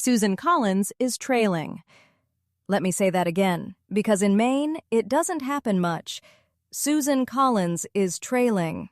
Susan Collins is trailing. Let me say that again, because in Maine, it doesn't happen much. Susan Collins is trailing.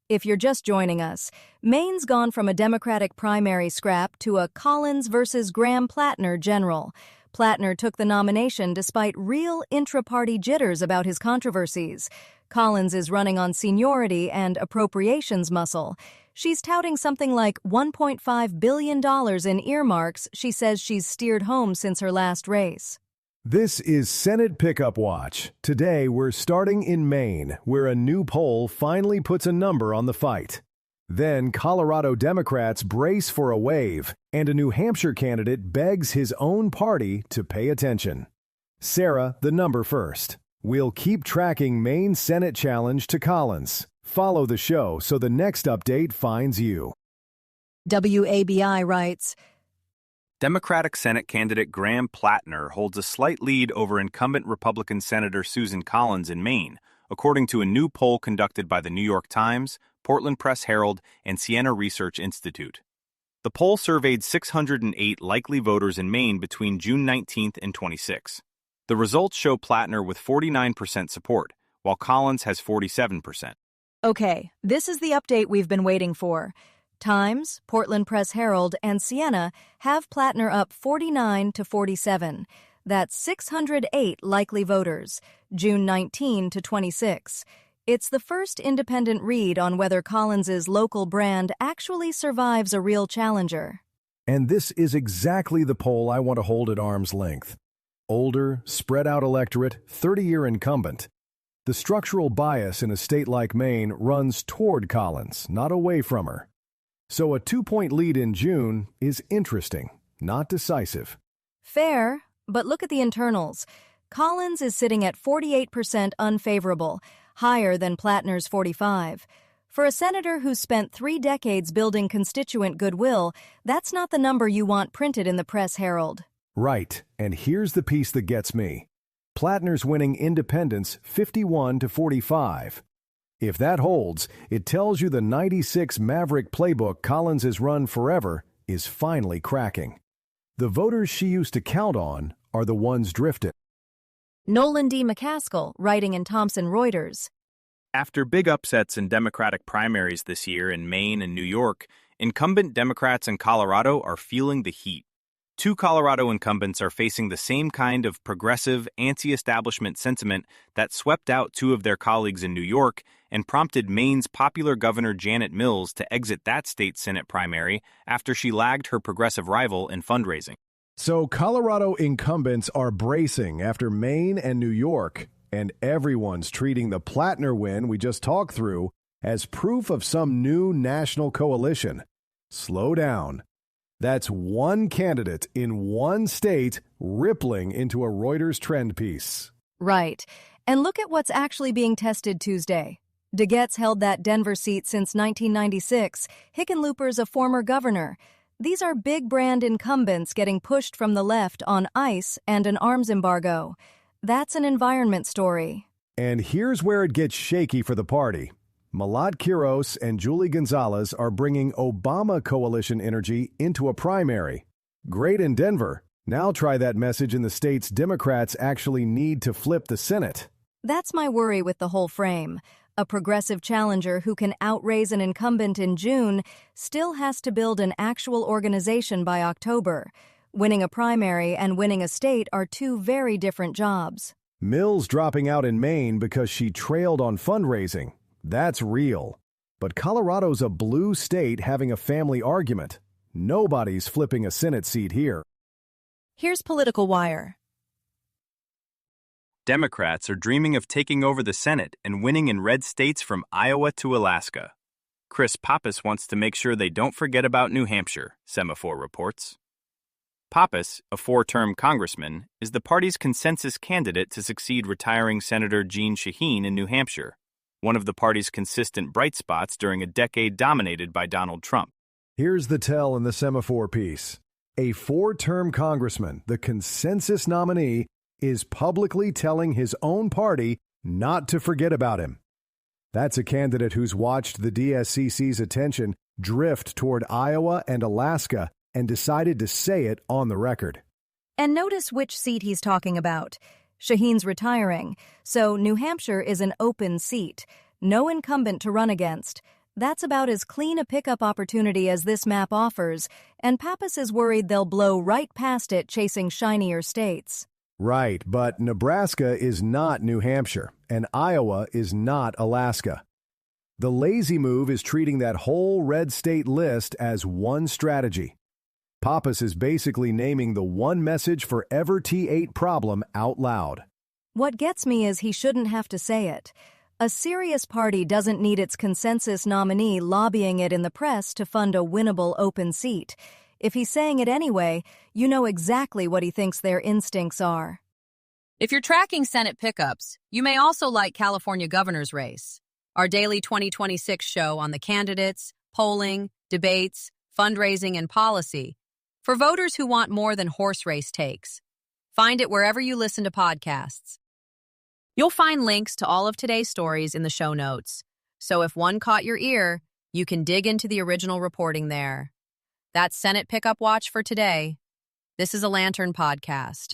If you're just joining us, Maine's gone from a Democratic primary scrap to a Collins versus Graham Platner general. Platner took the nomination despite real intra-party jitters about his controversies. Collins is running on seniority and appropriations muscle. She's touting something like $1.5 billion in earmarks she says she's steered home since her last race. This is Senate Pickup Watch. Today, we're starting in Maine, where a new poll finally puts a number on the fight. Then, Colorado Democrats brace for a wave, and a New Hampshire candidate begs his own party to pay attention. Sarah, the number first. We'll keep tracking Maine's Senate challenge to Collins. Follow the show so the next update finds you. WABI writes, Democratic Senate candidate Graham Platner holds a slight lead over incumbent Republican Senator Susan Collins in Maine, according to a new poll conducted by the New York Times, Portland Press Herald, and Siena Research Institute. The poll surveyed 608 likely voters in Maine between June 19th and 26. The results show Platner with 49% support, while Collins has 47%. Okay, this is the update we've been waiting for. Times, Portland Press Herald, and Siena have Platner up 49 to 47. That's 608 likely voters, June 19 to 26. It's the first independent read on whether Collins's local brand actually survives a real challenger. And this is exactly the poll I want to hold at arm's length. Older, spread-out electorate, 30-year incumbent. The structural bias in a state like Maine runs toward Collins, not away from her. So a 2-point lead in June is interesting, not decisive. Fair, but look at the internals. Collins is sitting at 48% unfavorable, higher than Platner's 45%. For a senator who's spent 3 decades building constituent goodwill, that's not the number you want printed in the Press Herald. Right, and here's the piece that gets me. Platner's winning independents 51 to 45. If that holds, it tells you the 96 Maverick playbook Collins has run forever is finally cracking. The voters she used to count on are the ones drifting. Nolan D. McCaskill, writing in Thomson Reuters. After big upsets in Democratic primaries this year in Maine and New York, incumbent Democrats in Colorado are feeling the heat. 2 Colorado incumbents are facing the same kind of progressive, anti-establishment sentiment that swept out 2 of their colleagues in New York and prompted Maine's popular Governor Janet Mills to exit that state Senate primary after she lagged her progressive rival in fundraising. So Colorado incumbents are bracing after Maine and New York, and everyone's treating the Platner win we just talked through as proof of some new national coalition. Slow down. That's one candidate in one state rippling into a Reuters trend piece. Right. And look at what's actually being tested Tuesday. DeGette's held that Denver seat since 1996. Hickenlooper's a former governor. These are big brand incumbents getting pushed from the left on ICE and an arms embargo. That's an environment story. And here's where it gets shaky for the party. Malat Quiros and Julie Gonzalez are bringing Obama coalition energy into a primary. Great in Denver. Now try that message in the states Democrats actually need to flip the Senate. That's my worry with the whole frame. A progressive challenger who can outraise an incumbent in June still has to build an actual organization by October. Winning a primary and winning a state are 2 very different jobs. Mills dropping out in Maine because she trailed on fundraising. That's real. But Colorado's a blue state having a family argument. Nobody's flipping a Senate seat here. Here's Political Wire. Democrats are dreaming of taking over the Senate and winning in red states from Iowa to Alaska. Chris Pappas wants to make sure they don't forget about New Hampshire, Semaphore reports. Pappas, a 4-term congressman, is the party's consensus candidate to succeed retiring Senator Jeanne Shaheen in New Hampshire, one of the party's consistent bright spots during a decade dominated by Donald Trump. Here's the tell in the Semaphore piece. A 4-term congressman, the consensus nominee, is publicly telling his own party not to forget about him. That's a candidate who's watched the DSCC's attention drift toward Iowa and Alaska and decided to say it on the record. And notice which seat he's talking about. Shaheen's retiring, so New Hampshire is an open seat. No incumbent to run against. That's about as clean a pickup opportunity as this map offers, and Pappas is worried they'll blow right past it chasing shinier states. Right, but Nebraska is not New Hampshire, and Iowa is not Alaska. The lazy move is treating that whole red state list as one strategy. Pappas is basically naming the one message for every T8 problem out loud. What gets me is he shouldn't have to say it. A serious party doesn't need its consensus nominee lobbying it in the press to fund a winnable open seat. If he's saying it anyway, you know exactly what he thinks their instincts are. If you're tracking Senate pickups, you may also like California governor's race, our daily 2026 show on the candidates, polling, debates, fundraising, and policy, for voters who want more than horse race takes. Find it wherever you listen to podcasts. You'll find links to all of today's stories in the show notes, so if one caught your ear, you can dig into the original reporting there. That's Senate Pickup Watch for today. This is a Lantern podcast.